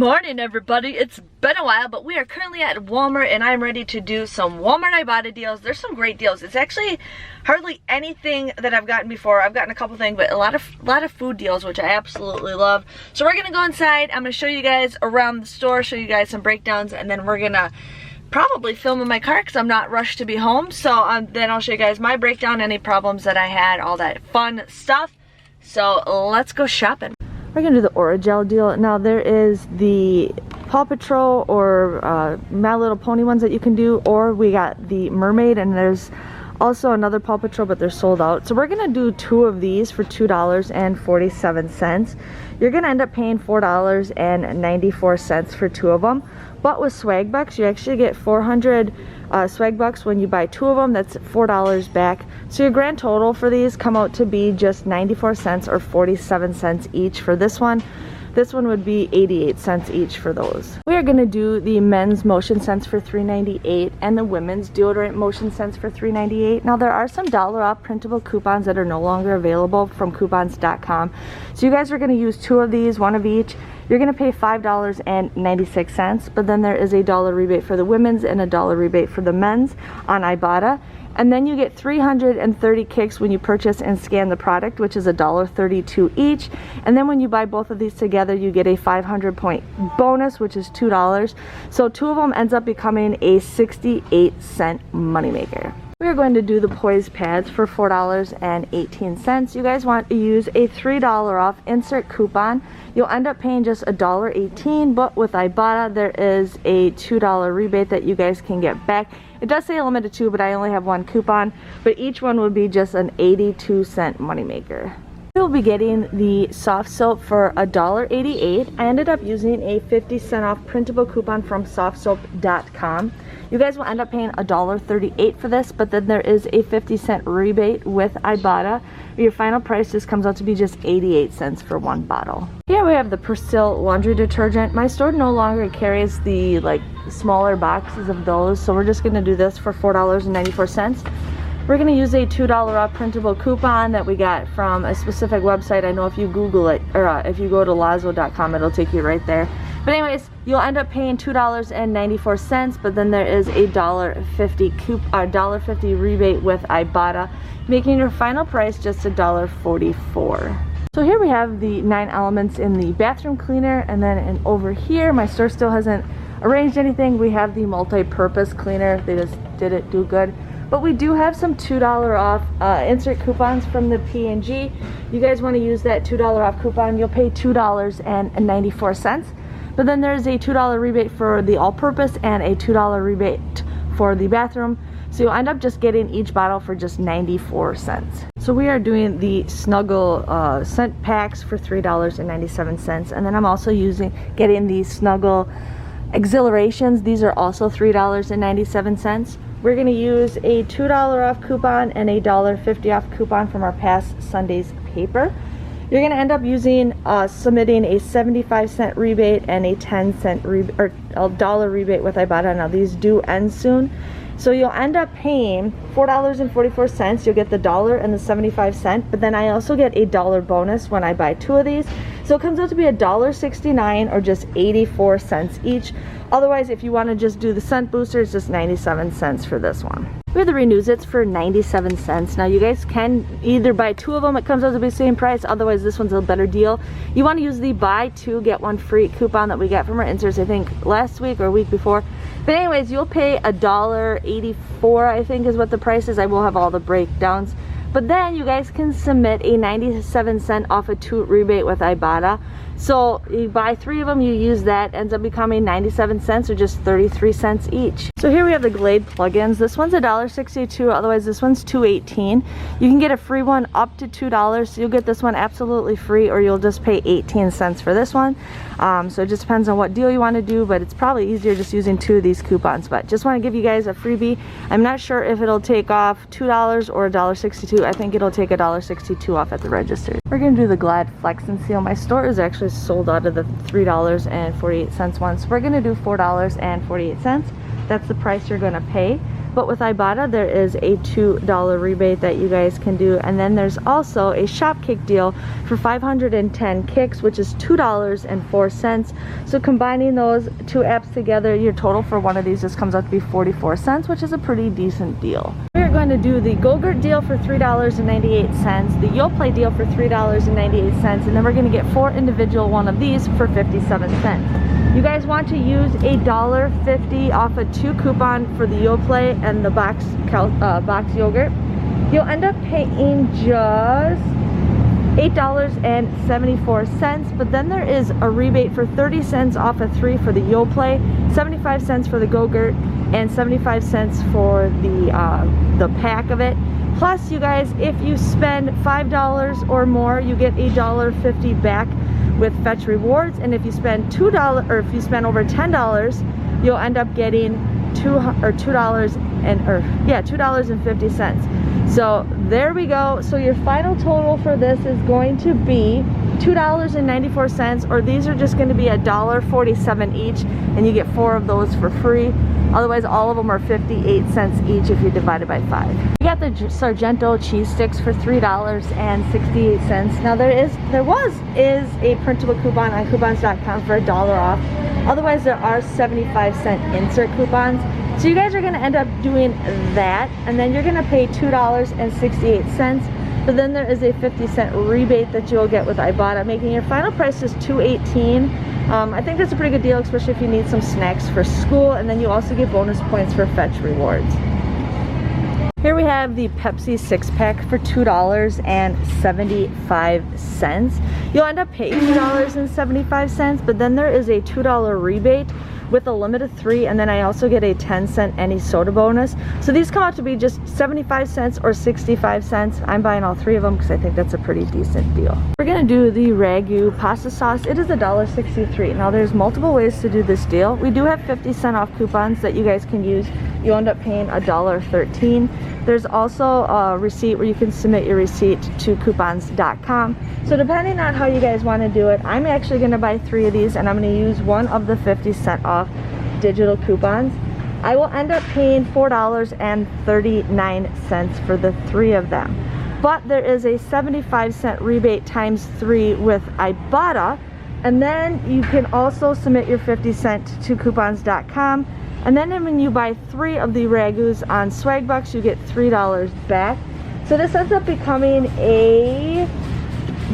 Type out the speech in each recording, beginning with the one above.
morning, everybody. It's been a while, but we are currently at Walmart and I'm ready to do some Walmart Ibotta deals. There's some great deals. It's actually hardly anything that I've gotten before. I've gotten a couple things, but a lot of food deals, which I absolutely love. So we're gonna go inside. I'm gonna show you guys around the store, show you guys some breakdowns, and then we're gonna probably film in my car because I'm not rushed to be home. So then I'll show you guys my breakdown, any problems that I had, all that fun stuff. So let's go shopping. We're gonna do the Orajel deal. Now there is the Paw Patrol or My Little Pony ones that you can do, or we got the Mermaid, and there's also another Paw Patrol, but they're sold out. So we're gonna do two of these for $2.47. You're gonna end up paying $4.94 for two of them. But with swag bucks, you actually get 400 swag bucks when you buy two of them. That's $4 back. So your grand total for these come out to be just 94 cents or 47 cents each for this one. This one would be 88 cents each for those. We are going to do the men's motion scents for $3.98 and the women's deodorant motion scents for $3.98. Now there are some dollar off printable coupons that are no longer available from coupons.com. So you guys are going to use two of these, one of each. You're going to pay $5.96, but then there is a dollar rebate for the women's and a dollar rebate for the men's on Ibotta. And then you get 330 kicks when you purchase and scan the product, which is $1.32 each. And then when you buy both of these together, you get a 500 point bonus, which is $2. So two of them ends up becoming a 68-cent moneymaker. We are going to do the Poise Pads for $4.18. You guys want to use a $3 off insert coupon. You'll end up paying just $1.18, but with Ibotta, there is a $2 rebate that you guys can get back. It does say a limit of two, but I only have one coupon, but each one would be just an 82-cent moneymaker. We'll be getting the soft soap for $1.88. I ended up using a 50-cent off printable coupon from softsoap.com. You guys will end up paying $1.38 for this, but then there is a 50-cent rebate with Ibotta. Your final price just comes out to be just 88 cents for one bottle. Here we have the Pristil laundry detergent. My store no longer carries the smaller boxes of those, so we're just going to do this for $4.94. We're going to use a $2 off printable coupon that we got from a specific website. I know if you Google it, or if you go to lazo.com, it'll take you right there. But anyways, you'll end up paying $2.94, but then there is a $1.50 rebate with Ibotta, making your final price just $1.44. So here we have the 9 elements in the bathroom cleaner, and then over here, my store still hasn't arranged anything. We have the multi-purpose cleaner. They just didn't do good. But we do have some $2 off insert coupons from the P&G. You guys want to use that $2 off coupon, you'll pay $2.94. But then there's a $2 rebate for the all-purpose and a $2 rebate for the bathroom. So you'll end up just getting each bottle for just 94 cents. So we are doing the Snuggle scent packs for $3.97. And then I'm also getting the Snuggle Exhilarations. These are also $3.97. We're going to use a $2 off coupon and a $1.50 off coupon from our past Sunday's paper. You're going to end up submitting a 75-cent rebate and a 10-cent or $1 rebate with Ibotta. Now these do end soon. So you'll end up paying $4.44. You'll get the $1 and the 75-cent, but then I also get a $1 bonus when I buy two of these. So it comes out to be $1.69 or just 84 cents each. Otherwise, if you want to just do the scent booster, it's just 97 cents for this one. We have the Renews-Its for 97 cents. Now you guys can either buy two of them, it comes out to be the same price. Otherwise, this one's a better deal. You want to use the buy two, get one free coupon that we got from our inserts, I think last week or week before. But anyways, you'll pay $1.84, I think is what the price is. I will have all the breakdowns. But then you guys can submit a 97-cent off a two rebate with Ibotta. So you buy three of them, you use that, ends up becoming 97 cents or just 33 cents each. So here we have the Glade Plugins. This one's $1.62, otherwise this one's $2.18. You can get a free one up to $2, so you'll get this one absolutely free, or you'll just pay 18 cents for this one. So it just depends on what deal you want to do, but it's probably easier just using two of these coupons. But just want to give you guys a freebie. I'm not sure if it'll take off $2 or $1.62. I think it'll take $1.62 off at the register. We're going to do the Glad Flex and Seal. My store is actually sold out of the $3.48 one, so we're going to do $4.48. That's the price you're going to pay. but with Ibotta there is a $2 rebate that you guys can do, and then there's also a shop kick deal for 510 kicks, which is $2.04. So combining those two apps together, your total for one of these just comes out to be 44 cents, which is a pretty decent deal. We're going to do the Go-Gurt deal for $3.98, the Yoplait deal for $3.98, and then we're going to get 4 individual one of these for 57 cents. You guys want to use a $1.50 off a 2 coupon for the Yoplait and the box yogurt. You'll end up paying just $8.74, but then there is a rebate for 30 cents off a 3 for the Yoplait, 75 cents for the Go-Gurt, and 75 cents for the pack of it. Plus, you guys, if you spend $5 or more, you get a $1.50 back with Fetch Rewards, and if you spend $2 or if you spend over $10, you'll end up getting $2.50. So there we go. So your final total for this is going to be $2.94, or these are just going to be $1.47 each, and you get 4 of those for free. Otherwise, all of them are 58 cents each if you divide it by 5. We got the Sargento cheese sticks for $3.68. Now there is a printable coupon on coupons.com for $1 off. Otherwise, there are 75-cent insert coupons. So you guys are going to end up doing that, and then you're going to pay $2.68. But then there is a 50-cent rebate that you'll get with Ibotta, making your final price just $2.18. I think that's a pretty good deal, especially if you need some snacks for school, and then you also get bonus points for Fetch Rewards. Here we have the Pepsi Six Pack for $2.75. You'll end up paying $2.75, but then there is a $2 rebate with a limit of 3, and then I also get a 10-cent any soda bonus. So these come out to be just 75 cents or 65 cents. I'm buying all 3 of them because I think that's a pretty decent deal. We're gonna do the Ragu pasta sauce. It is $1.63. Now there's multiple ways to do this deal. We do have 50-cent off coupons that you guys can use. You end up paying $1.13. There's also a receipt where you can submit your receipt to coupons.com. So depending on how you guys want to do it, I'm actually going to buy 3 of these, and I'm going to use one of the 50-cent off digital coupons. I will end up paying $4.39 for the 3 of them. But there is a 75-cent rebate times 3 with Ibotta, and then you can also submit your 50-cent to coupons.com. And then when you buy 3 of the Ragus on Swagbucks, you get $3 back. So this ends up becoming a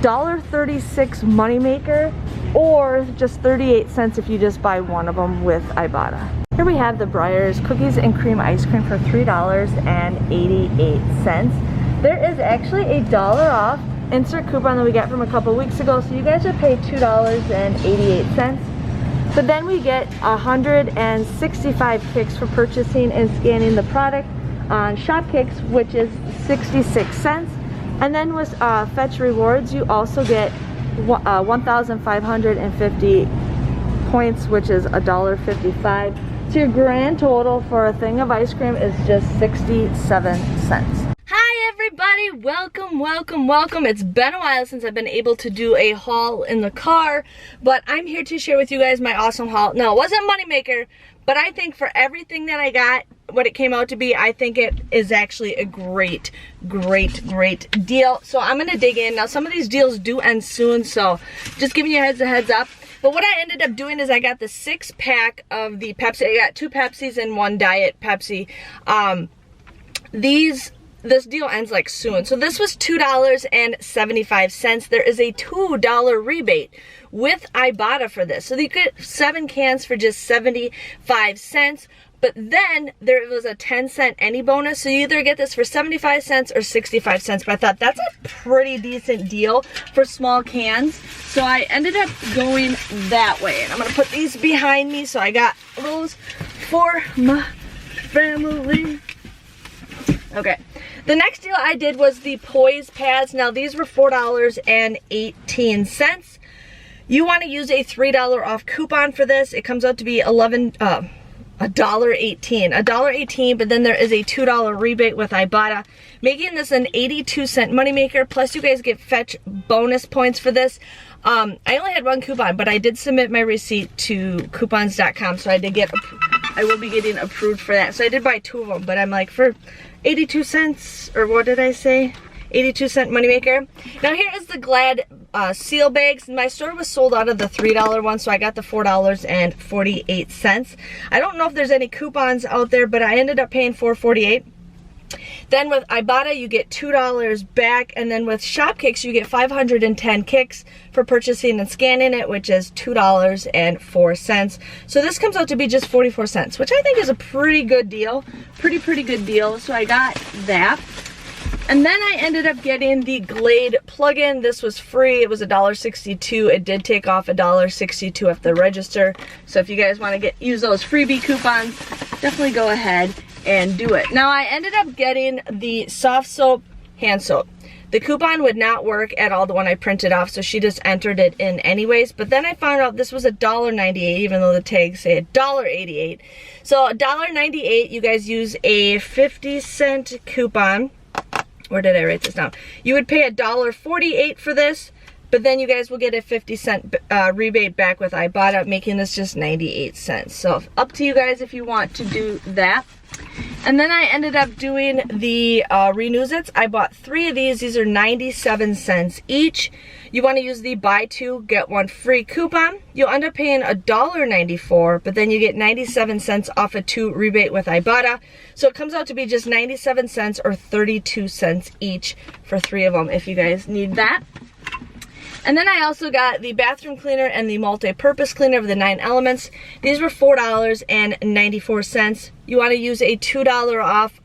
$1.36 moneymaker, or just 38 cents if you just buy one of them with Ibotta. Here we have the Breyers cookies and cream ice cream for $3.88. There is actually a $1 off insert coupon that we got from a couple weeks ago, so you guys should pay $2.88. But then we get 165 kicks for purchasing and scanning the product on Shopkicks, which is 66 cents. And then with Fetch Rewards, you also get 1,550 points, which is $1.55. So your grand total for a thing of ice cream is just 67 cents. Everybody, welcome. It's been a while since I've been able to do a haul in the car, but I'm here to share with you guys my awesome haul. Now, it wasn't a moneymaker, but I think for everything that I got, what it came out to be, I think it is actually a great deal. So I'm gonna dig in. Now, some of these deals do end soon, so just giving you a heads up. But what I ended up doing is I got the 6-pack of the Pepsi. I got 2 Pepsis and 1 Diet Pepsi. This deal ends like soon. So this was $2.75. There is a $2 rebate with Ibotta for this. So you get 7 cans for just 75 cents. But then there was a 10-cent any bonus. So you either get this for 75 cents or 65 cents. But I thought that's a pretty decent deal for small cans. So I ended up going that way. And I'm going to put these behind me. So I got those for my family. Okay. The next deal I did was the Poise Pads. Now these were $4.18. You want to use a $3 off coupon for this. It comes out to be $1.18, but then there is a $2 rebate with Ibotta, making this an 82-cent moneymaker. Plus you guys get Fetch bonus points for this. I only had 1 coupon, but I did submit my receipt to coupons.com, so I did get I will be getting approved for that. So I did buy 2 of them, but I'm like, for 82 cents, or what did I say? 82-cent moneymaker. Now here is the Glade seal bags. My store was sold out of the $3 one, so I got the $4.48. I don't know if there's any coupons out there, but I ended up paying $4.48. Then with Ibotta, you get $2 back, and then with Shopkicks, you get 510 kicks for purchasing and scanning it, which is $2.04. So this comes out to be just 44 cents, which I think is a pretty good deal. Pretty good deal. So I got that. And then I ended up getting the Glade plugin. This was free. It was $1.62. It did take off $1.62 at the register. So if you guys want to use those freebie coupons, definitely go ahead and do it. Now I ended up getting the soft soap hand soap. The coupon would not work at all, the one I printed off, so she just entered it in anyways. But then I found out this was $1.98, even though the tags say $1.88. So $1.98, you guys use a 50-cent coupon. Where did I write this down? You would pay $1.48 for this, but then you guys will get a 50-cent rebate back with Ibotta, making this just 98 cents. So up to you guys if you want to do that. And then I ended up doing the Renews-Its. I bought 3 of these. These are 97 cents each. You want to use the buy 2, get 1 free coupon. You'll end up paying $1.94, but then you get 97 cents off a 2 rebate with Ibotta. So it comes out to be just 97 cents or 32 cents each for 3 of them if you guys need that. And then I also got the bathroom cleaner and the multi-purpose cleaner of the 9 elements. These were $4.94. You want to use a $2 off,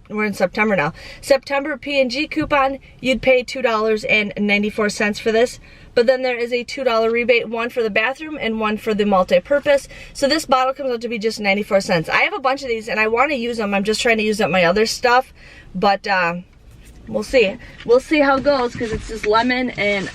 we're in September now, September P&G coupon. You'd pay $2.94 for this. But then there is a $2 rebate, 1 for the bathroom and 1 for the multi-purpose. So this bottle comes out to be just 94 cents. I have a bunch of these and I want to use them. I'm just trying to use up my other stuff. But we'll see. We'll see how it goes, because it's just lemon and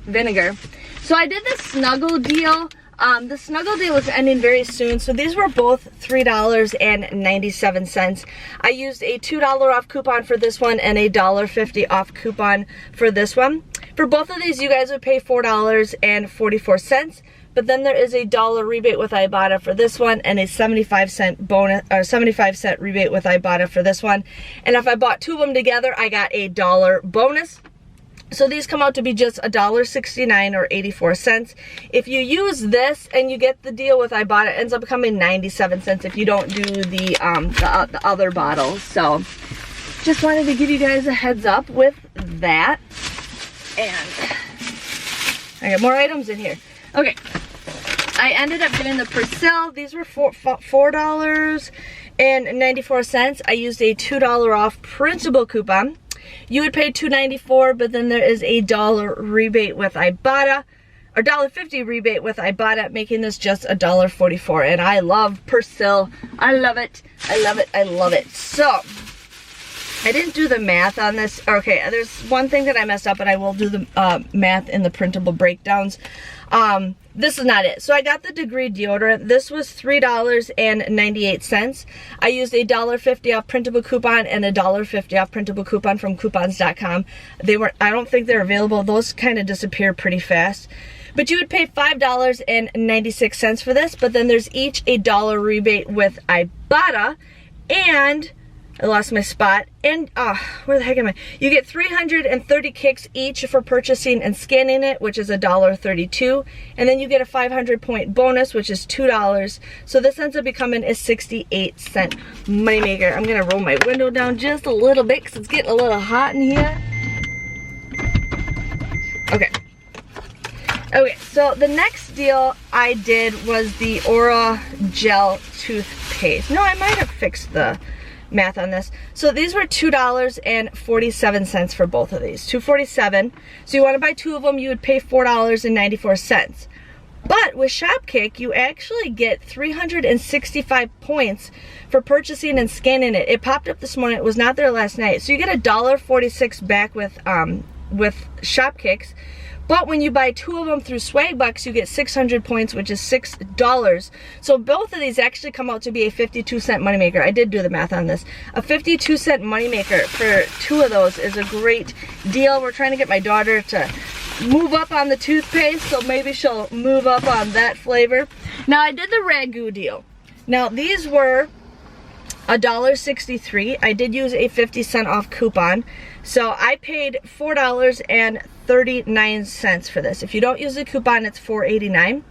vinegar. So I did the Snuggle deal. The Snuggle deal is ending very soon. So these were both $3.97. I used a $2 off coupon for this one and a $1.50 off coupon for this one. For both of these, you guys would pay $4.44. But then there is a $1 rebate with Ibotta for this one, and a 75-cent bonus, or 75-cent rebate with Ibotta for this one. And if I bought 2 of them together, I got a $1 bonus. So these come out to be just $1.69 or 84 cents. If you use this and you get the deal with Ibotta, it ends up becoming 97 cents if you don't do the other bottles. So just wanted to give you guys a heads up with that. And I got more items in here. Okay, I ended up doing the Pristil. These were $4.94. I used a $2 off Printable coupon. You would pay $2.94, but then there is a $1 rebate with Ibotta, or $1.50 rebate with Ibotta, making this just $1.44. And I love Pristil. I love it. I love it. I love it. So I didn't do the math on this. Okay, there's one thing that I messed up, and I will do the math in the printable breakdowns. This is not it. So I got the Degree deodorant. This was $3.98. I used a $1.50 off printable coupon and a $1.50 off printable coupon from coupons.com. I don't think they're available. Those kind of disappear pretty fast. But you would pay $5.96 for this, but then there's each a $1 rebate with Ibotta, and I lost my spot. And where the heck am I? You get 330 kicks each for purchasing and scanning it, which is $1.32. And then you get a 500-point bonus, which is $2. So this ends up becoming a 68-cent moneymaker. I'm gonna roll my window down just a little bit because it's getting a little hot in here. Okay. Okay, so the next deal I did was the Aura Gel Toothpaste. No, I might have fixed the math on this. So these were $2.47 for both of these. $2.47. So you want to buy 2 of them, you would pay $4.94. But with Shopkick, you actually get 365 points for purchasing and scanning it. It popped up this morning. It was not there last night. So you get $1.46 back with Shopkicks. But when you buy 2 of them through Swagbucks, you get 600 points, which is $6. So both of these actually come out to be a 52-cent moneymaker. I did do the math on this. A 52-cent moneymaker for 2 of those is a great deal. We're trying to get my daughter to move up on the toothpaste, so maybe she'll move up on that flavor. Now I did the Ragu deal. Now these were $1.63. I did use a 50-cent off coupon, so I paid $4.39 for this. If you don't use the coupon, it's $4.89.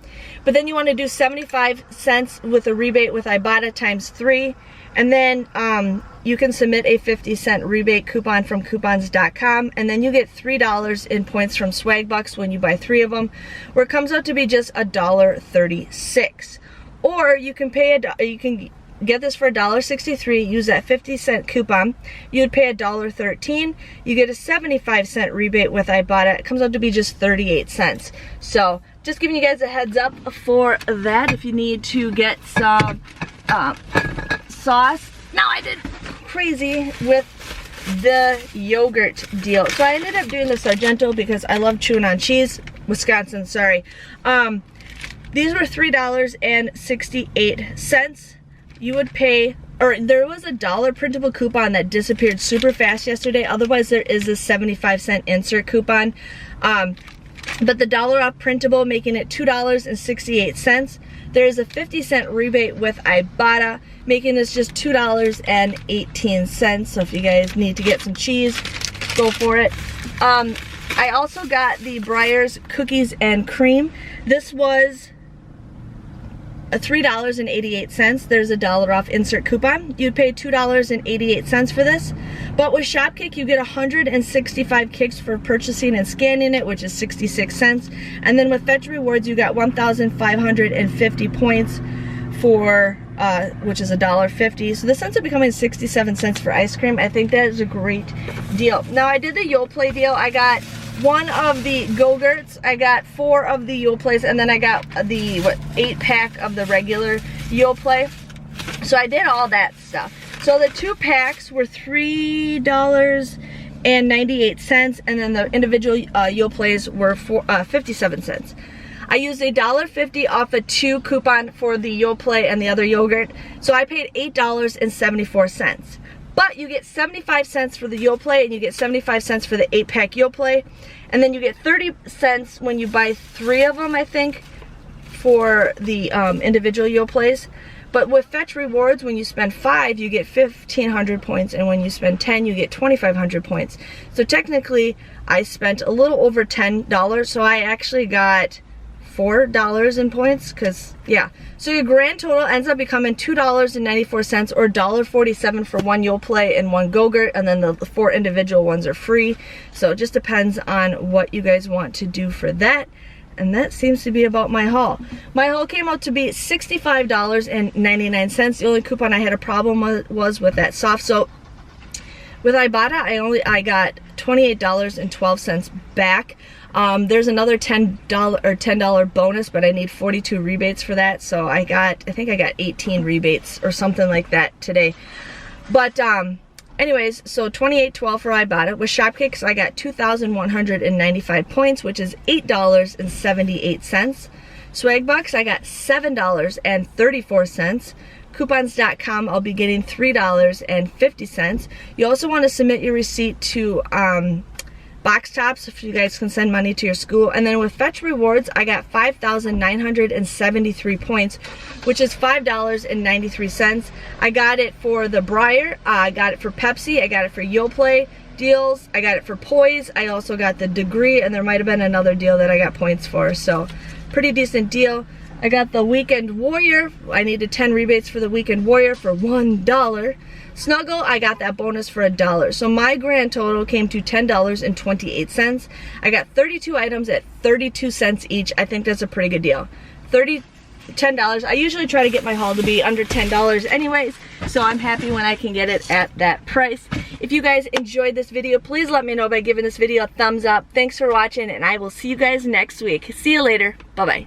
But then you want to do 75 cents with a rebate with Ibotta times 3, and then you can submit a 50-cent rebate coupon from coupons.com, and then you get $3 in points from Swag Bucks when you buy 3 of them, where it comes out to be just $1.36. Or you can get this for $1.63, use that 50-cent coupon, you'd pay $1.13, you get a 75-cent rebate with Ibotta, it comes out to be just 38 cents. So just giving you guys a heads up for that if you need to get some sauce. Now I did crazy with the yogurt deal. So I ended up doing the Sargento because I love chewing on cheese. Wisconsin, sorry. These were $3.68. You would pay, or there was a $1 printable coupon that disappeared super fast yesterday. Otherwise, there is a 75-cent insert coupon. But the $1 off printable, making it $2.68. There is a 50-cent rebate with Ibotta, making this just $2.18. So if you guys need to get some cheese, go for it. I also got the Breyers cookies and cream. This was $3.88. There's a $1 off insert coupon. You'd pay $2.88 for this. But with Shopkick, you get 165 kicks for purchasing and scanning it, which is 66 cents. And then with Fetch Rewards, you got 1,550 points for, which is $1.50. So this ends up becoming 67 cents for ice cream. I think that is a great deal. Now I did the Yoplait deal. I got 1 of the Go-Gurts, I got 4 of the Yoplaits, and then I got the 8-pack of the regular Yoplait. So I did all that stuff. So the 2 packs were $3.98, and then the individual Yoplaits were 57 cents. I used a $1.50 off a 2 coupon for the Yoplait and the other yogurt, so I paid $8.74. But you get 75 cents for the Yoplait, and you get 75 cents for the 8-pack Yoplait. And then you get 30 cents when you buy 3 of them, I think, for the individual Yoplaits. But with Fetch Rewards, when you spend 5, you get 1,500 points. And when you spend 10, you get 2,500 points. So technically, I spent a little over $10. So I actually got $4 in points, because yeah, so your grand total ends up becoming $2.94 or $1.47 for 1 Yoplait and 1 Go-Gurt, and then the 4 individual ones are free. So it just depends on what you guys want to do for that. And that seems to be about my haul. My haul came out to be $65.99. The only coupon I had a problem with was with that soft soap. With Ibotta, I got $28.12 back. There's another $10 bonus, but I need 42 rebates for that. So I think I got 18 rebates or something like that today. But anyways, so $28.12 for Ibotta. With Shopkicks, I got 2,195 points, which is $8.78. Swag Bucks, I got $7.34. Coupons.com, I'll be getting $3.50. You also want to submit your receipt to Box Tops if you guys can send money to your school. And then with Fetch Rewards, I got 5,973 points, which is $5.93. I got it for the Breyer, I got it for Pepsi, I got it for Yoplait deals, I got it for Poise, I also got the Degree, and there might have been another deal that I got points for. So pretty decent deal. I got the Weekend Warrior. I needed 10 rebates for the Weekend Warrior for $1. Snuggle, I got that bonus for $1. So my grand total came to $10.28. I got 32 items at 32 cents each. I think that's a pretty good deal. $10. I usually try to get my haul to be under $10 anyways, so I'm happy when I can get it at that price. If you guys enjoyed this video, please let me know by giving this video a thumbs up. Thanks for watching, and I will see you guys next week. See you later. Bye-bye.